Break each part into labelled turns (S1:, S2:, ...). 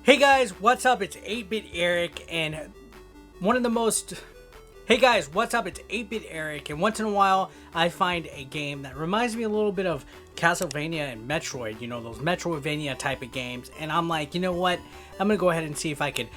S1: Hey guys, what's up? It's 8-Bit Eric, and one of the most... Hey guys, what's up? It's 8-Bit Eric, and once in a while, I find a game that reminds me a little bit of Castlevania and Metroid, you know, those Metroidvania type of games, and I'm like, you know what? I'm gonna go ahead and see if I can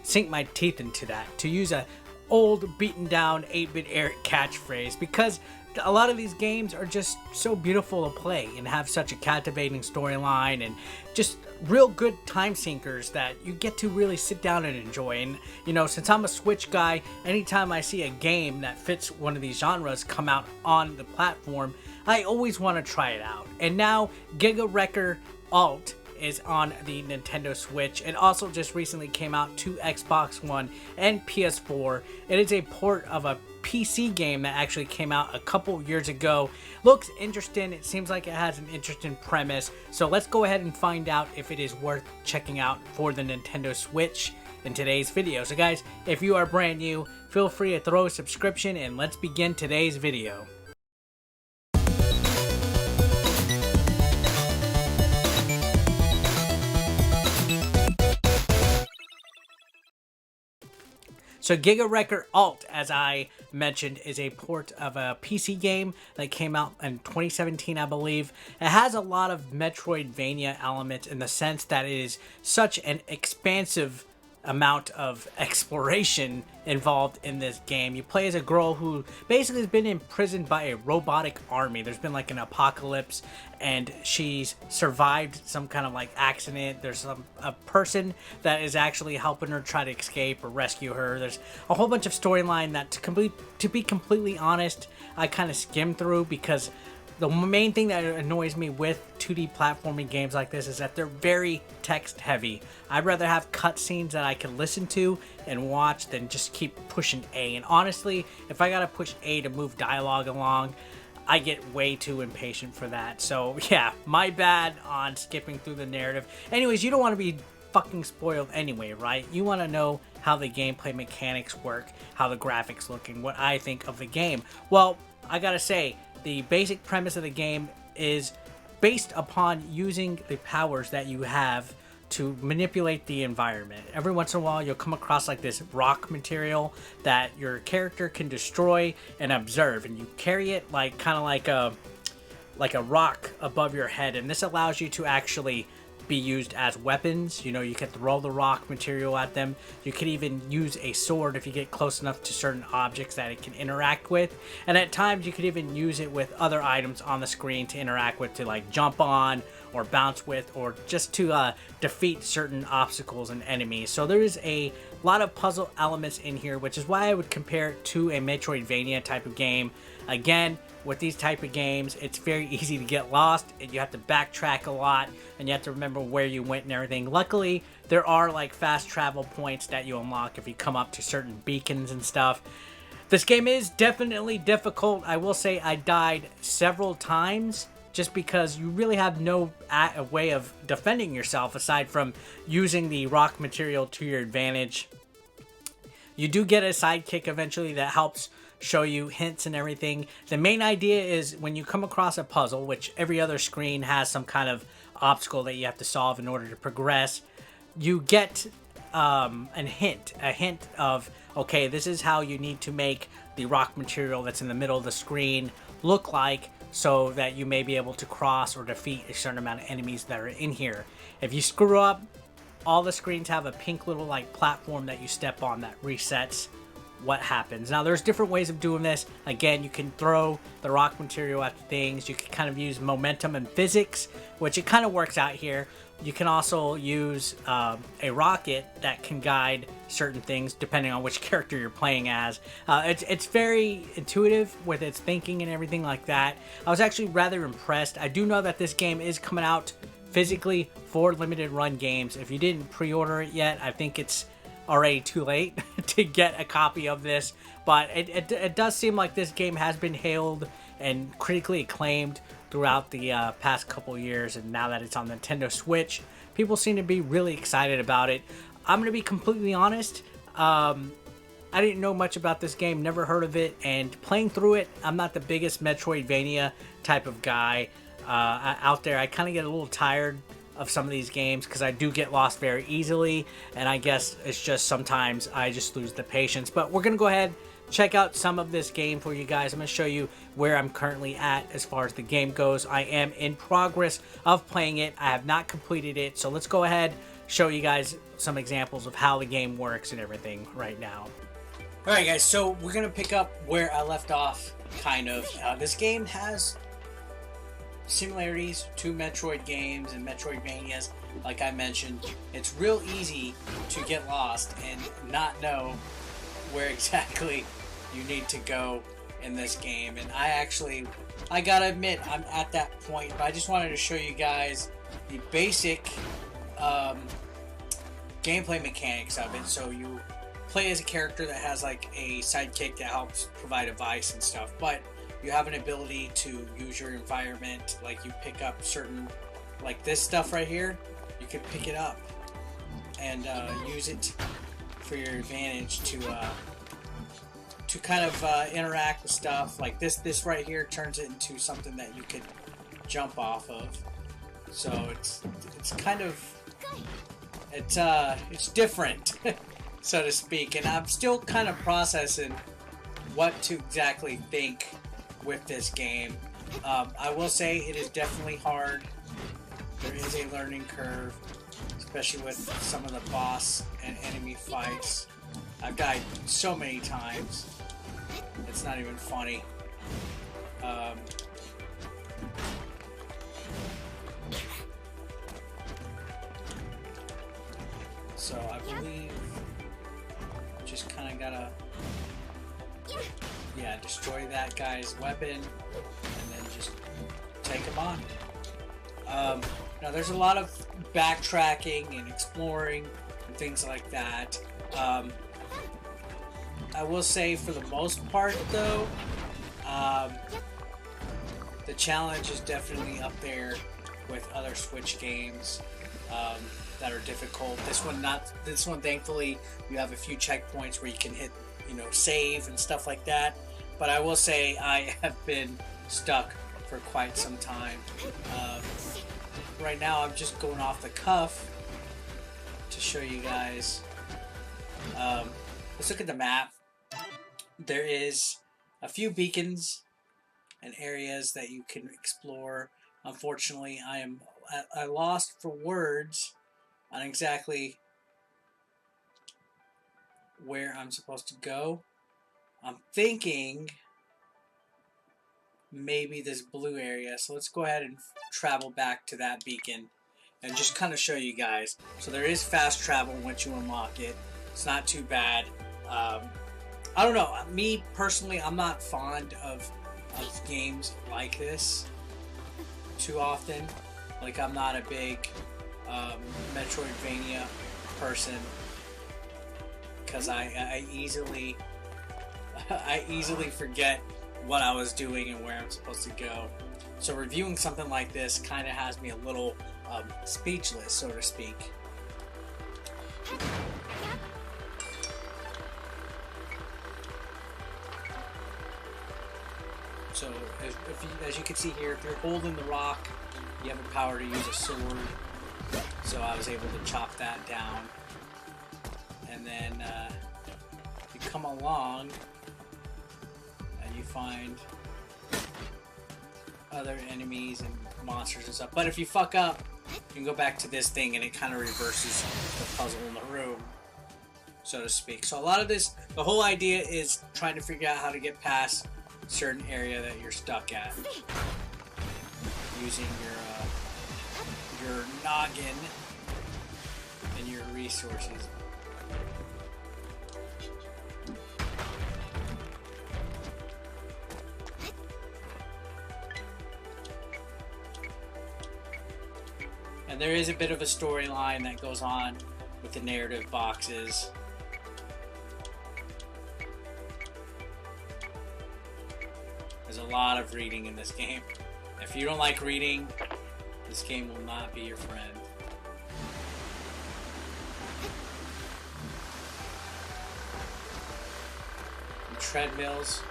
S1: sink my teeth into that, to use a old, beaten down 8-Bit Eric catchphrase, because a lot of these games are just so beautiful to play and have such a captivating storyline and just real good time sinkers that you get to really sit down and enjoy. And you know, since I'm a Switch guy, anytime I see a game that fits one of these genres come out on the platform, I always want to try it out. And now GIGA WRECKER ALT is on the Nintendo Switch. It also just recently came out to Xbox One and PS4. It is a port of a PC game that actually came out a couple years ago. Looks interesting. It seems like it has an interesting premise. So let's go ahead and find out if it is worth checking out for the Nintendo Switch in today's video. So guys, if you are brand new, feel free to throw a subscription and let's begin today's video. So GIGA WRECKER ALT, as I mentioned, is a port of a PC game that came out in 2017, I believe. It has a lot of Metroidvania elements in the sense that it is such an expansive amount of exploration involved in this game. You play as a girl who basically has been imprisoned by a robotic army. There's been like an apocalypse and she's survived some kind of like accident. There's a person that is actually helping her try to escape or rescue her. There's a whole bunch of storyline that to be completely honest, I kind of skimmed through, because the main thing that annoys me with 2D platforming games like this is that they're very text heavy. I'd rather have cutscenes that I can listen to and watch than just keep pushing A. And honestly, if I gotta push A to move dialogue along, I get way too impatient for that. So yeah, my bad on skipping through the narrative. Anyways, you don't want to be fucking spoiled anyway, right? You want to know how the gameplay mechanics work, how the graphics look, and what I think of the game. Well, I gotta say, the basic premise of the game is based upon using the powers that you have to manipulate the environment. Every once in a while, you'll come across like this rock material that your character can destroy and observe, and you carry it like kind of like a rock above your head, and this allows you to actually be used as weapons. You know, you can throw the rock material at them. You could even use a sword if you get close enough to certain objects that it can interact with, and at times you could even use it with other items on the screen to interact with, to like jump on or bounce with, or just to defeat certain obstacles and enemies. So there is a lot of puzzle elements in here, which is why I would compare it to a Metroidvania type of game. Again, with these type of games, it's very easy to get lost, and you have to backtrack a lot, and you have to remember where you went and everything. Luckily, there are like fast travel points that you unlock if you come up to certain beacons and stuff. This game is definitely difficult. I will say I died several times just because you really have no way of defending yourself aside from using the rock material to your advantage. You do get a sidekick eventually that helps show you hints and everything. The main idea is when you come across a puzzle, which every other screen has some kind of obstacle that you have to solve in order to progress, you get a hint of, okay, this is how you need to make the rock material that's in the middle of the screen look like, so that you may be able to cross or defeat a certain amount of enemies that are in here. If you screw up, all the screens have a pink little like platform that you step on that resets what happens. Now there's different ways of doing this. Again, you can throw the rock material at things. You can kind of use momentum and physics, which it kind of works out here. You can also use a rocket that can guide certain things depending on which character you're playing as. It's very intuitive with its thinking and everything like that. I was actually rather impressed. I do know that this game is coming out physically for limited run games. If you didn't pre-order it yet, I think it's already too late to get a copy of this, but it does seem like this game has been hailed and critically acclaimed throughout the past couple years, and now that it's on Nintendo Switch, people seem to be really excited about it. I'm gonna be completely honest, I didn't know much about this game, never heard of it, and playing through it, I'm not the biggest Metroidvania type of guy out there. I kind of get a little tired of some of these games because I do get lost very easily, and I guess it's just sometimes I just lose the patience. But we're gonna go ahead, check out some of this game for you guys. I'm gonna show you where I'm currently at as far as the game goes. I am in progress of playing it. I have not completed it, so let's go ahead, show you guys some examples of how the game works and everything right now. Alright guys, so we're gonna pick up where I left off, kind of. This game has similarities to Metroid games and Metroidvanias. Like I mentioned, it's real easy to get lost and not know where exactly you need to go in this game. And I gotta admit, I'm at that point, but I just wanted to show you guys the basic gameplay mechanics of it. So you play as a character that has like a sidekick that helps provide advice and stuff, but you have an ability to use your environment. Like you pick up certain, like this stuff right here, you can pick it up and use it for your advantage to kind of interact with stuff. Like this right here turns it into something that you could jump off of. So it's kind of it's different, so to speak, and I'm still kind of processing what to exactly think with this game. I will say it is definitely hard. There is a learning curve, especially with some of the boss and enemy fights. I've died so many times, it's not even funny. So I believe just kind of gotta, yeah, destroy that guy's weapon and then just take him on. Now there's a lot of backtracking and exploring and things like that. I will say for the most part though, the challenge is definitely up there with other Switch games that are difficult. This one thankfully you have a few checkpoints where you can hit, you know, save and stuff like that. But I will say I have been stuck for quite some time. Right now I'm just going off the cuff to show you guys. Let's look at the map. There is a few beacons and areas that you can explore. Unfortunately, I lost for words on exactly where I'm supposed to go. I'm thinking maybe this blue area. So let's go ahead and travel back to that beacon and just kind of show you guys. So there is fast travel once you unlock it. It's not too bad. I don't know. Me personally, I'm not fond of games like this too often. Like I'm not a big Metroidvania person because I easily forget what I was doing and where I'm supposed to go. So reviewing something like this kind of has me a little speechless, so to speak. So as you can see here, if you're holding the rock, you have the power to use a sword. So I was able to chop that down. And then you come along and you find other enemies and monsters and stuff. But if you fuck up, you can go back to this thing and it kind of reverses the puzzle in the room, so to speak. So a lot of this, the whole idea is trying to figure out how to get past a certain area that you're stuck at using your noggin and your resources. And there is a bit of a storyline that goes on with the narrative boxes. There's a lot of reading in this game. If you don't like reading, this game will not be your friend. And treadmills.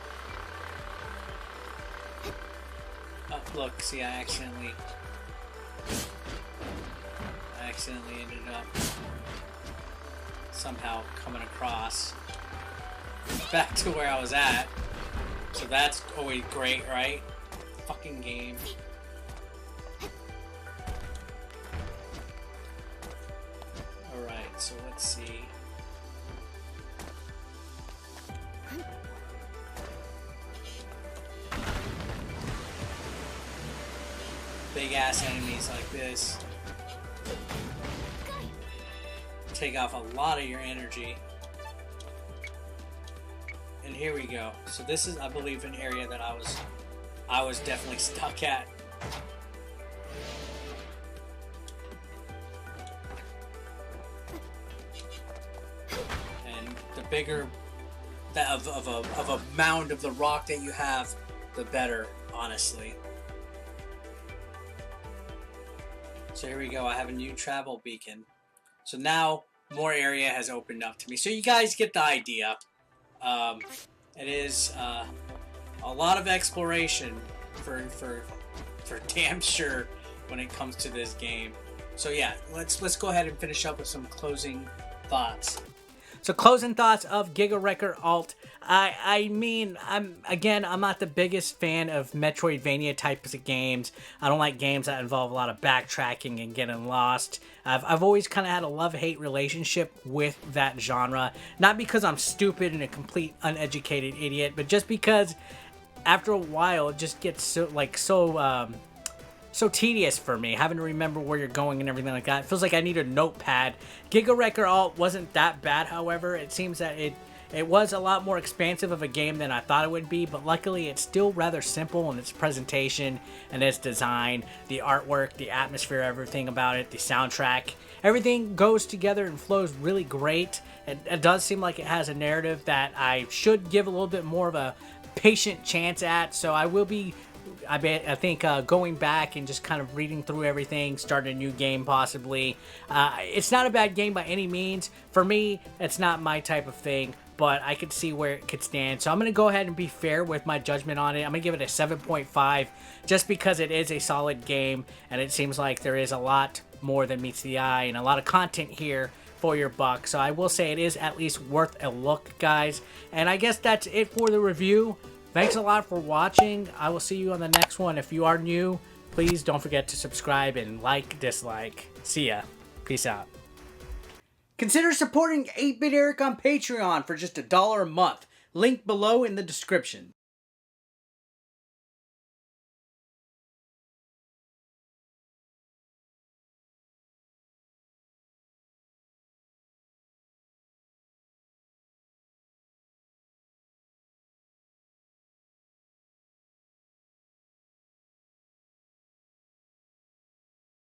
S1: Oh, look, see, I accidentally accidentally ended up somehow coming across back to where I was at. So that's always great, right? Fucking game. Alright, so let's see. Big ass enemies like this take off a lot of your energy. And here we go. So this is, I believe, an area that I was definitely stuck at. And the bigger of a mound of the rock that you have, the better, honestly. So here we go. I have a new travel beacon. So now more area has opened up to me. So you guys get the idea. It is a lot of exploration for damn sure when it comes to this game. So yeah, let's go ahead and finish up with some closing thoughts. So closing thoughts of GIGA WRECKER ALT. I mean, I'm not the biggest fan of Metroidvania types of games. I don't like games that involve a lot of backtracking and getting lost. I've always kind of had a love-hate relationship with that genre. Not because I'm stupid and a complete uneducated idiot, but just because after a while it just gets so tedious for me, having to remember where you're going and everything like that. It feels like I need a notepad. GIGA WRECKER ALT wasn't that bad, however. It seems that it was a lot more expansive of a game than I thought it would be, but luckily it's still rather simple in its presentation and its design, the artwork, the atmosphere, everything about it, the soundtrack. Everything goes together and flows really great. It does seem like it has a narrative that I should give a little bit more of a patient chance at, so I will be I think going back and just kind of reading through everything, starting a new game possibly. It's not a bad game by any means. For me, it's not my type of thing, but I could see where it could stand. So I'm going to go ahead and be fair with my judgment on it. I'm going to give it a 7.5 just because it is a solid game, and it seems like there is a lot more than meets the eye and a lot of content here for your buck. So I will say it is at least worth a look, guys. And I guess that's it for the review. Thanks a lot for watching. I will see you on the next one. If you are new, please don't forget to subscribe and dislike. See ya. Peace out. Consider supporting 8-Bit Eric on Patreon for just $1 a month. Link below in the description.